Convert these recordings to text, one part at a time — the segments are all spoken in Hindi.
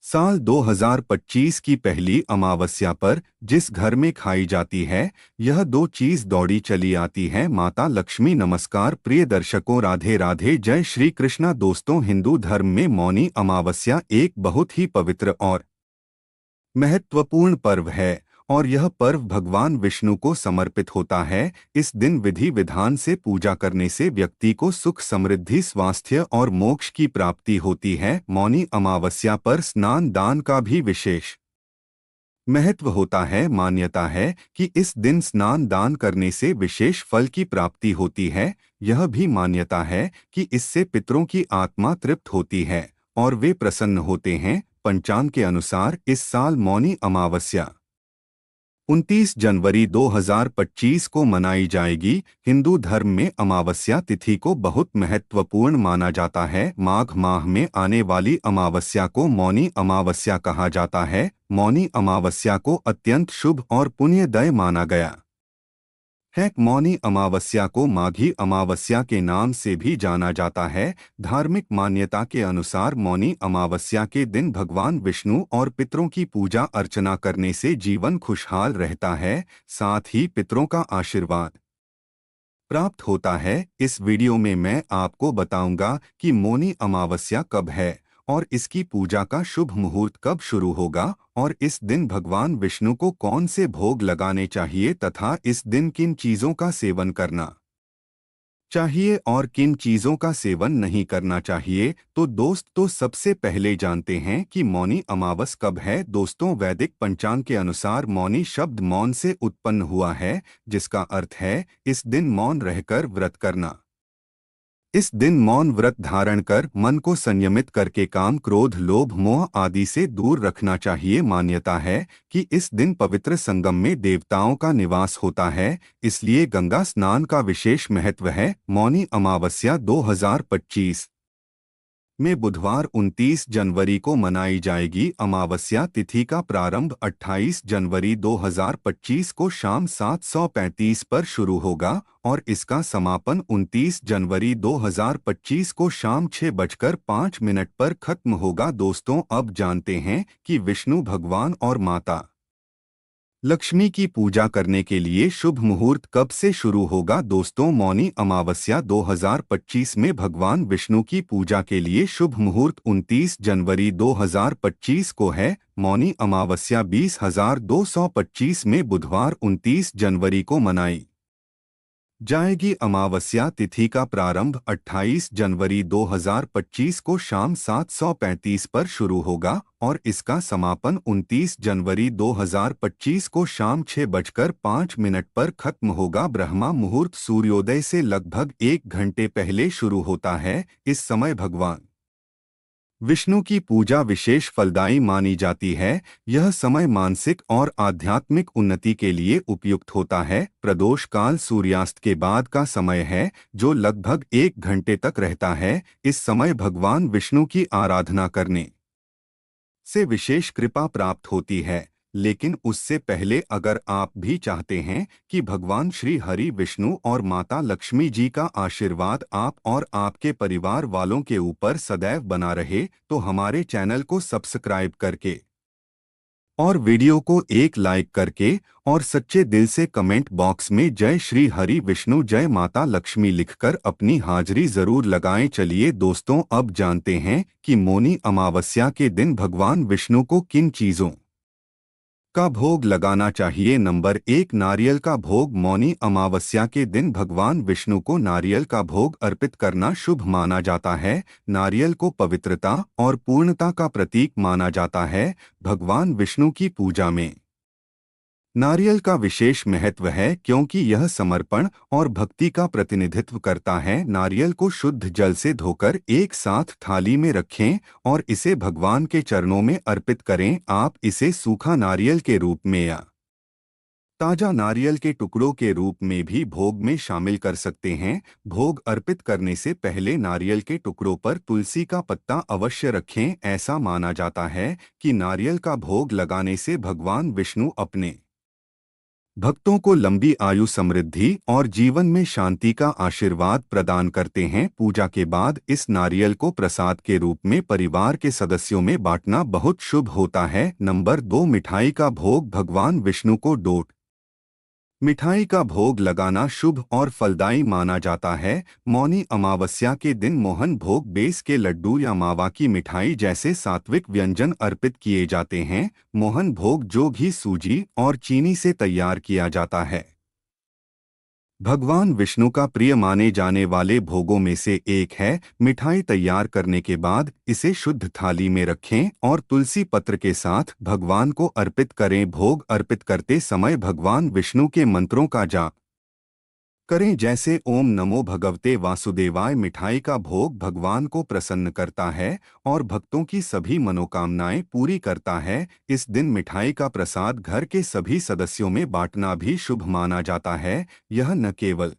साल 2025 की पहली अमावस्या पर जिस घर में खाई जाती है, यह दो चीज दौड़ी चली आती है। माता लक्ष्मी। नमस्कार प्रिय दर्शकों, राधे राधे, जय श्री कृष्णा। दोस्तों, हिंदू धर्म में मौनी अमावस्या एक बहुत ही पवित्र और महत्वपूर्ण पर्व है और यह पर्व भगवान विष्णु को समर्पित होता है। इस दिन विधि विधान से पूजा करने से व्यक्ति को सुख, समृद्धि, स्वास्थ्य और मोक्ष की प्राप्ति होती है। मौनी अमावस्या पर स्नान दान का भी विशेष महत्व होता है। मान्यता है कि इस दिन स्नान दान करने से विशेष फल की प्राप्ति होती है। यह भी मान्यता है कि इससे पितरों की आत्मा तृप्त होती है और वे प्रसन्न होते हैं। पंचांग के अनुसार इस साल मौनी अमावस्या 29 जनवरी 2025 को मनाई जाएगी। हिंदू धर्म में अमावस्या तिथि को बहुत महत्वपूर्ण माना जाता है। माघ माह में आने वाली अमावस्या को मौनी अमावस्या कहा जाता है। मौनी अमावस्या को अत्यंत शुभ और पुण्यदय माना गया है। मौनी अमावस्या को माघी अमावस्या के नाम से भी जाना जाता है। धार्मिक मान्यता के अनुसार मौनी अमावस्या के दिन भगवान विष्णु और पितरों की पूजा अर्चना करने से जीवन खुशहाल रहता है, साथ ही पितरों का आशीर्वाद प्राप्त होता है। इस वीडियो में मैं आपको बताऊंगा कि मौनी अमावस्या कब है और इसकी पूजा का शुभ मुहूर्त कब शुरू होगा और इस दिन भगवान विष्णु को कौन से भोग लगाने चाहिए तथा इस दिन किन चीजों का सेवन करना चाहिए और किन चीजों का सेवन नहीं करना चाहिए। तो सबसे पहले जानते हैं कि मौनी अमावस कब है। दोस्तों, वैदिक पंचांग के अनुसार मौनी शब्द मौन से उत्पन्न हुआ है, जिसका अर्थ है इस दिन मौन रहकर व्रत करना। इस दिन मौन व्रत धारण कर मन को संयमित करके काम, क्रोध, लोभ, मोह आदि से दूर रखना चाहिए। मान्यता है कि इस दिन पवित्र संगम में देवताओं का निवास होता है, इसलिए गंगा स्नान का विशेष महत्व है। मौनी अमावस्या 2025 में बुधवार 29 जनवरी को मनाई जाएगी। अमावस्या तिथि का प्रारंभ 28 जनवरी 2025 को शाम 7:35 पर शुरू होगा और इसका समापन 29 जनवरी 2025 को शाम 6:05 पर खत्म होगा। दोस्तों, अब जानते हैं कि विष्णु भगवान और माता लक्ष्मी की पूजा करने के लिए शुभ मुहूर्त कब से शुरू होगा। दोस्तों, मौनी अमावस्या 2025 में भगवान विष्णु की पूजा के लिए शुभ मुहूर्त 29 जनवरी 2025 को है। मौनी अमावस्या 20,225 में बुधवार 29 जनवरी को मनाई जाएगी। अमावस्या तिथि का प्रारंभ 28 जनवरी 2025 को शाम 7:35 पर शुरू होगा और इसका समापन 29 जनवरी 2025 को शाम 6:05 पर खत्म होगा। ब्रह्मा मुहूर्त सूर्योदय से लगभग 1 घंटे पहले शुरू होता है। इस समय भगवान विष्णु की पूजा विशेष फलदायी मानी जाती है। यह समय मानसिक और आध्यात्मिक उन्नति के लिए उपयुक्त होता है। प्रदोष काल सूर्यास्त के बाद का समय है, जो लगभग 1 घंटे तक रहता है। इस समय भगवान विष्णु की आराधना करने से विशेष कृपा प्राप्त होती है। लेकिन उससे पहले अगर आप भी चाहते हैं कि भगवान श्री हरि विष्णु और माता लक्ष्मी जी का आशीर्वाद आप और आपके परिवार वालों के ऊपर सदैव बना रहे, तो हमारे चैनल को सब्सक्राइब करके और वीडियो को एक लाइक करके और सच्चे दिल से कमेंट बॉक्स में जय श्री हरि विष्णु, जय माता लक्ष्मी लिखकर अपनी हाजिरी जरूर लगाएं। चलिए दोस्तों, अब जानते हैं कि मौनी अमावस्या के दिन भगवान विष्णु को किन चीजों का भोग लगाना चाहिए। नंबर 1, नारियल का भोग। मौनी अमावस्या के दिन भगवान विष्णु को नारियल का भोग अर्पित करना शुभ माना जाता है। नारियल को पवित्रता और पूर्णता का प्रतीक माना जाता है। भगवान विष्णु की पूजा में नारियल का विशेष महत्व है क्योंकि यह समर्पण और भक्ति का प्रतिनिधित्व करता है। नारियल को शुद्ध जल से धोकर एक साथ थाली में रखें और इसे भगवान के चरणों में अर्पित करें। आप इसे सूखा नारियल के रूप में या ताजा नारियल के टुकड़ों के रूप में भी भोग में शामिल कर सकते हैं। भोग अर्पित करने से पहले नारियल के टुकड़ों पर तुलसी का पत्ता अवश्य रखें। ऐसा माना जाता है कि नारियल का भोग लगाने से भगवान विष्णु अपने भक्तों को लंबी आयु, समृद्धि और जीवन में शांति का आशीर्वाद प्रदान करते हैं। पूजा के बाद इस नारियल को प्रसाद के रूप में परिवार के सदस्यों में बांटना बहुत शुभ होता है। नंबर 2, मिठाई का भोग भगवान विष्णु को डोट मिठाई का भोग लगाना शुभ और फलदायी माना जाता है। मौनी अमावस्या के दिन मोहन भोग, बेस के लड्डू या मावा की मिठाई जैसे सात्विक व्यंजन अर्पित किए जाते हैं। मोहन भोग जो घी, सूजी और चीनी से तैयार किया जाता है, भगवान विष्णु का प्रिय माने जाने वाले भोगों में से एक है। मिठाई तैयार करने के बाद इसे शुद्ध थाली में रखें और तुलसी पत्र के साथ भगवान को अर्पित करें। भोग अर्पित करते समय भगवान विष्णु के मंत्रों का जाप करें, जैसे ओम नमो भगवते वासुदेवाय। मिठाई का भोग भगवान को प्रसन्न करता है और भक्तों की सभी मनोकामनाएं पूरी करता है। इस दिन मिठाई का प्रसाद घर के सभी सदस्यों में बांटना भी शुभ माना जाता है। यह न केवल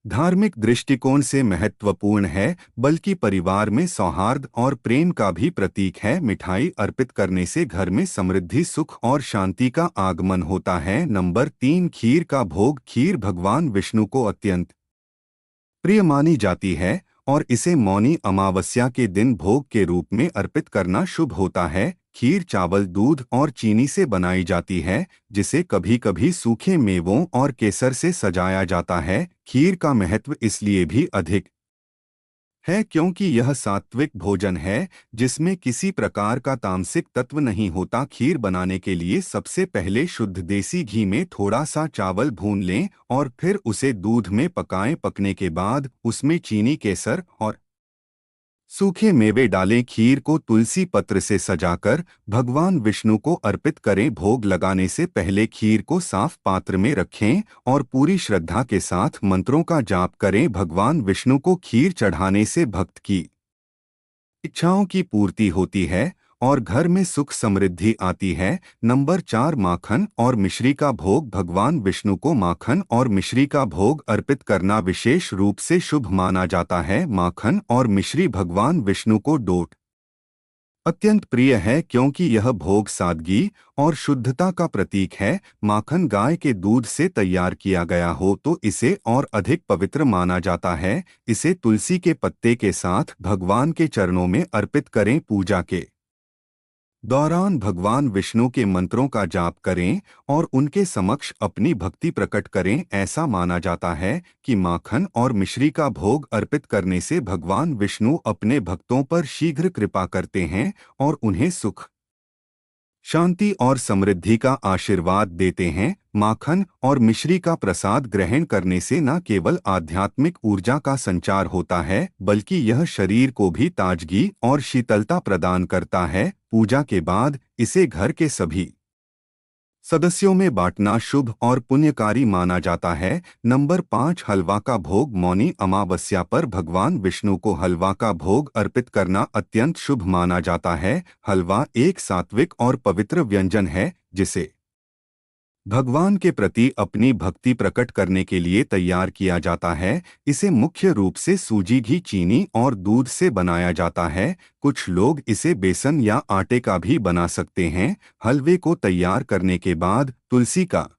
धार्मिक दृष्टिकोण से महत्वपूर्ण है, बल्कि परिवार में सौहार्द और प्रेम का भी प्रतीक है। मिठाई अर्पित करने से घर में समृद्धि, सुख और शांति का आगमन होता है। नंबर 3, खीर का भोग। खीर भगवान विष्णु को अत्यंत प्रिय मानी जाती है और इसे मौनी अमावस्या के दिन भोग के रूप में अर्पित करना शुभ होता है। खीर चावल, दूध और चीनी से बनाई जाती है, जिसे कभी-कभी सूखे मेवों और केसर से सजाया जाता है। खीर का महत्व इसलिए भी अधिक है क्योंकि यह सात्विक भोजन है जिसमें किसी प्रकार का तामसिक तत्व नहीं होता। खीर बनाने के लिए सबसे पहले शुद्ध देसी घी में थोड़ा सा चावल भून लें और फिर उसे दूध में पकाएं। पकने के बाद उसमें चीनी, केसर और सूखे मेवे डालें। खीर को तुलसी पत्र से सजाकर भगवान विष्णु को अर्पित करें। भोग लगाने से पहले खीर को साफ पात्र में रखें और पूरी श्रद्धा के साथ मंत्रों का जाप करें। भगवान विष्णु को खीर चढ़ाने से भक्त की इच्छाओं की पूर्ति होती है और घर में सुख समृद्धि आती है। नंबर 4, माखन और मिश्री का भोग। भगवान विष्णु को माखन और मिश्री का भोग अर्पित करना विशेष रूप से शुभ माना जाता है। माखन और मिश्री भगवान विष्णु को डोट अत्यंत प्रिय है क्योंकि यह भोग सादगी और शुद्धता का प्रतीक है। माखन गाय के दूध से तैयार किया गया हो तो इसे और अधिक पवित्र माना जाता है। इसे तुलसी के पत्ते के साथ भगवान के चरणों में अर्पित करें। पूजा के दौरान भगवान विष्णु के मंत्रों का जाप करें और उनके समक्ष अपनी भक्ति प्रकट करें। ऐसा माना जाता है कि माखन और मिश्री का भोग अर्पित करने से भगवान विष्णु अपने भक्तों पर शीघ्र कृपा करते हैं और उन्हें सुख, शांति और समृद्धि का आशीर्वाद देते हैं। माखन और मिश्री का प्रसाद ग्रहण करने से न केवल आध्यात्मिक ऊर्जा का संचार होता है, बल्कि यह शरीर को भी ताजगी और शीतलता प्रदान करता है। पूजा के बाद इसे घर के सभी सदस्यों में बांटना शुभ और पुण्यकारी माना जाता है। नंबर 5, हलवा का भोग। मौनी अमावस्या पर भगवान विष्णु को हलवा का भोग अर्पित करना अत्यंत शुभ माना जाता है। हलवा एक सात्विक और पवित्र व्यंजन है जिसे भगवान के प्रति अपनी भक्ति प्रकट करने के लिए तैयार किया जाता है। इसे मुख्य रूप से सूजी, घी, चीनी और दूध से बनाया जाता है। कुछ लोग इसे बेसन या आटे का भी बना सकते हैं। हलवे को तैयार करने के बाद तुलसी का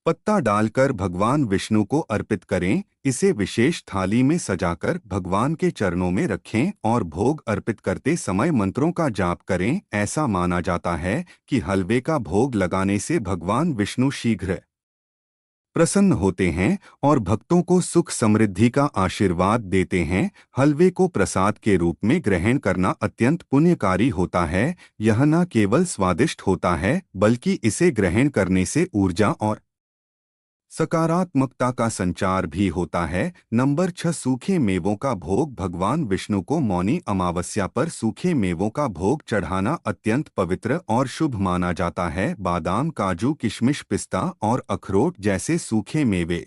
पत्ता डालकर भगवान विष्णु को अर्पित करें। इसे विशेष थाली में सजाकर भगवान के चरणों में रखें और भोग अर्पित करते समय मंत्रों का जाप करें। ऐसा माना जाता है कि हलवे का भोग लगाने से भगवान विष्णु शीघ्र प्रसन्न होते हैं और भक्तों को सुख समृद्धि का आशीर्वाद देते हैं। हलवे को प्रसाद के रूप में ग्रहण करना अत्यंत पुण्यकारी होता है। यह न केवल स्वादिष्ट होता है, बल्कि इसे ग्रहण करने से ऊर्जा और सकारात्मकता का संचार भी होता है। नंबर 6, सूखे मेवों का भोग। भगवान विष्णु को मौनी अमावस्या पर सूखे मेवों का भोग चढ़ाना अत्यंत पवित्र और शुभ माना जाता है। बादाम, काजू, किशमिश, पिस्ता और अखरोट जैसे सूखे मेवे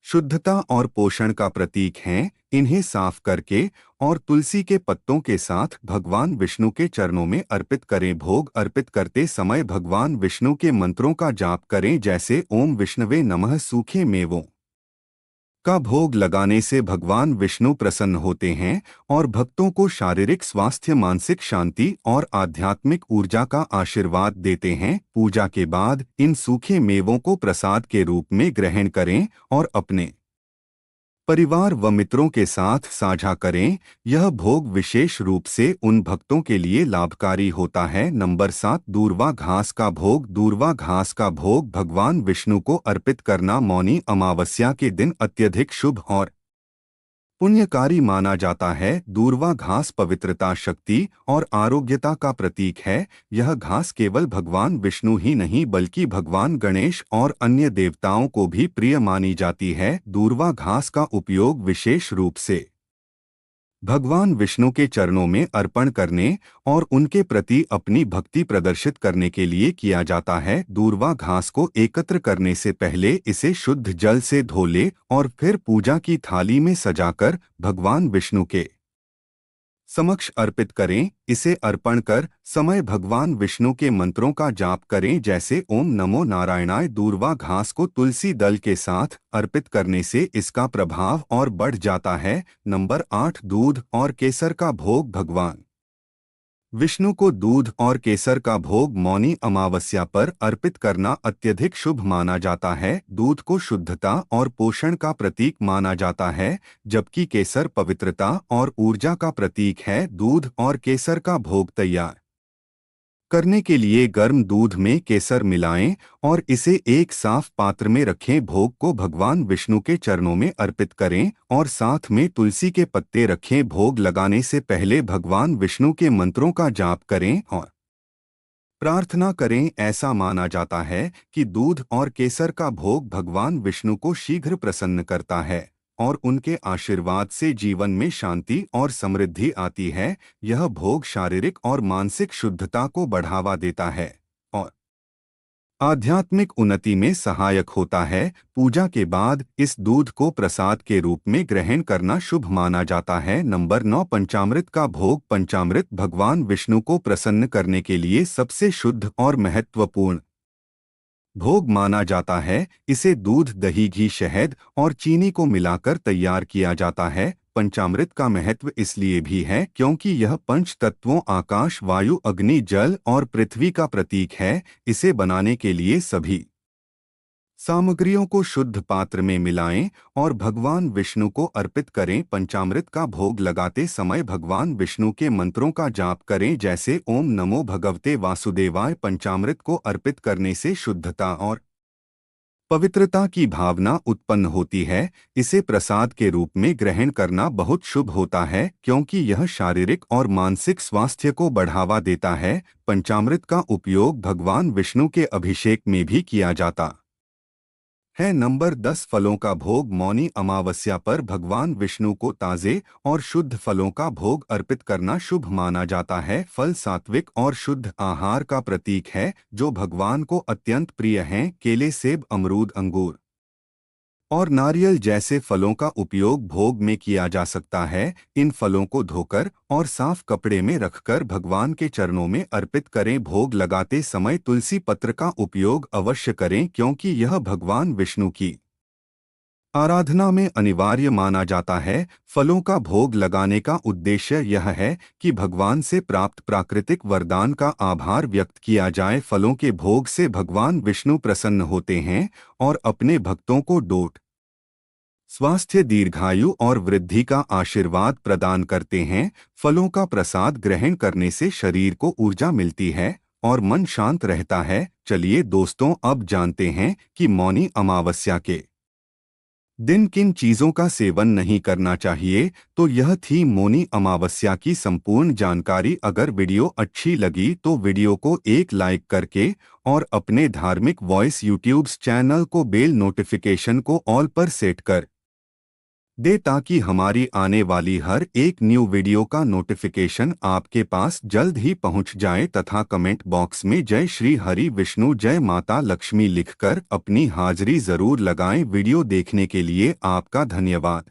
शुद्धता और पोषण का प्रतीक हैं। इन्हें साफ करके और तुलसी के पत्तों के साथ भगवान विष्णु के चरणों में अर्पित करें। भोग अर्पित करते समय भगवान विष्णु के मंत्रों का जाप करें, जैसे ओम विष्णवे नमः। सूखे मेवों का भोग लगाने से भगवान विष्णु प्रसन्न होते हैं और भक्तों को शारीरिक स्वास्थ्य, मानसिक शांति और आध्यात्मिक ऊर्जा का आशीर्वाद देते हैं। पूजा के बाद इन सूखे मेवों को प्रसाद के रूप में ग्रहण करें और अपने परिवार व मित्रों के साथ साझा करें। यह भोग विशेष रूप से उन भक्तों के लिए लाभकारी होता है। नंबर 7, दूर्वा घास का भोग। दूर्वा घास का भोग भगवान विष्णु को अर्पित करना मौनी अमावस्या के दिन अत्यधिक शुभ और पुण्यकारी माना जाता है। दूर्वा घास पवित्रता, शक्ति और आरोग्यता का प्रतीक है। यह घास केवल भगवान विष्णु ही नहीं बल्कि भगवान गणेश और अन्य देवताओं को भी प्रिय मानी जाती है। दूर्वा घास का उपयोग विशेष रूप से भगवान विष्णु के चरणों में अर्पण करने और उनके प्रति अपनी भक्ति प्रदर्शित करने के लिए किया जाता है। दूर्वा घास को एकत्र करने से पहले इसे शुद्ध जल से धो ले और फिर पूजा की थाली में सजाकर भगवान विष्णु के समक्ष अर्पित करें। इसे अर्पण कर समय भगवान विष्णु के मंत्रों का जाप करें, जैसे ओम नमो नारायणाय। दूर्वा घास को तुलसी दल के साथ अर्पित करने से इसका प्रभाव और बढ़ जाता है। नंबर 8, दूध और केसर का भोग। भगवान विष्णु को दूध और केसर का भोग मौनी अमावस्या पर अर्पित करना अत्यधिक शुभ माना जाता है। दूध को शुद्धता और पोषण का प्रतीक माना जाता है, जबकि केसर पवित्रता और ऊर्जा का प्रतीक है। दूध और केसर का भोग तैयार करने के लिए गर्म दूध में केसर मिलाएं और इसे एक साफ पात्र में रखें। भोग को भगवान विष्णु के चरणों में अर्पित करें और साथ में तुलसी के पत्ते रखें। भोग लगाने से पहले भगवान विष्णु के मंत्रों का जाप करें और प्रार्थना करें। ऐसा माना जाता है कि दूध और केसर का भोग भगवान विष्णु को शीघ्र प्रसन्न करता है और उनके आशीर्वाद से जीवन में शांति और समृद्धि आती है। यह भोग शारीरिक और मानसिक शुद्धता को बढ़ावा देता है और आध्यात्मिक उन्नति में सहायक होता है। पूजा के बाद इस दूध को प्रसाद के रूप में ग्रहण करना शुभ माना जाता है। नंबर 9, पंचामृत का भोग। पंचामृत भगवान विष्णु को प्रसन्न करने के लिए सबसे शुद्ध और महत्वपूर्ण भोग माना जाता है। इसे दूध, दही, घी, शहद और चीनी को मिलाकर तैयार किया जाता है। पंचामृत का महत्व इसलिए भी है क्योंकि यह पंच तत्वों आकाश, वायु, अग्नि, जल और पृथ्वी का प्रतीक है। इसे बनाने के लिए सभी सामग्रियों को शुद्ध पात्र में मिलाएं और भगवान विष्णु को अर्पित करें। पंचामृत का भोग लगाते समय भगवान विष्णु के मंत्रों का जाप करें, जैसे ओम नमो भगवते वासुदेवाय। पंचामृत को अर्पित करने से शुद्धता और पवित्रता की भावना उत्पन्न होती है। इसे प्रसाद के रूप में ग्रहण करना बहुत शुभ होता है क्योंकि यह शारीरिक और मानसिक स्वास्थ्य को बढ़ावा देता है। पंचामृत का उपयोग भगवान विष्णु के अभिषेक में भी किया जाता है। नंबर 10, फलों का भोग। मौनी अमावस्या पर भगवान विष्णु को ताजे और शुद्ध फलों का भोग अर्पित करना शुभ माना जाता है। फल सात्विक और शुद्ध आहार का प्रतीक है जो भगवान को अत्यंत प्रिय हैं। केले, सेब, अमरूद, अंगूर और नारियल जैसे फलों का उपयोग भोग में किया जा सकता है। इन फलों को धोकर और साफ कपड़े में रखकर भगवान के चरणों में अर्पित करें। भोग लगाते समय तुलसी पत्र का उपयोग अवश्य करें क्योंकि यह भगवान विष्णु की आराधना में अनिवार्य माना जाता है। फलों का भोग लगाने का उद्देश्य यह है कि भगवान से प्राप्त प्राकृतिक वरदान का आभार व्यक्त किया जाए। फलों के भोग से भगवान विष्णु प्रसन्न होते हैं और अपने भक्तों को डोट, स्वास्थ्य, दीर्घायु और वृद्धि का आशीर्वाद प्रदान करते हैं। फलों का प्रसाद ग्रहण करने से शरीर को ऊर्जा मिलती है और मन शांत रहता है। चलिए दोस्तों, अब जानते हैं कि मौनी अमावस्या के दिन किन चीजों का सेवन नहीं करना चाहिए। तो यह थी मौनी अमावस्या की संपूर्ण जानकारी। अगर वीडियो अच्छी लगी तो वीडियो को एक लाइक करके और अपने धार्मिक वॉइस यूट्यूब चैनल को बेल नोटिफिकेशन को ऑल पर सेट कर दे ताकि हमारी आने वाली हर एक न्यू वीडियो का नोटिफिकेशन आपके पास जल्द ही पहुंच जाए। तथा कमेंट बॉक्स में जय श्री हरि विष्णु, जय माता लक्ष्मी लिखकर अपनी हाजिरी जरूर लगाएं। वीडियो देखने के लिए आपका धन्यवाद।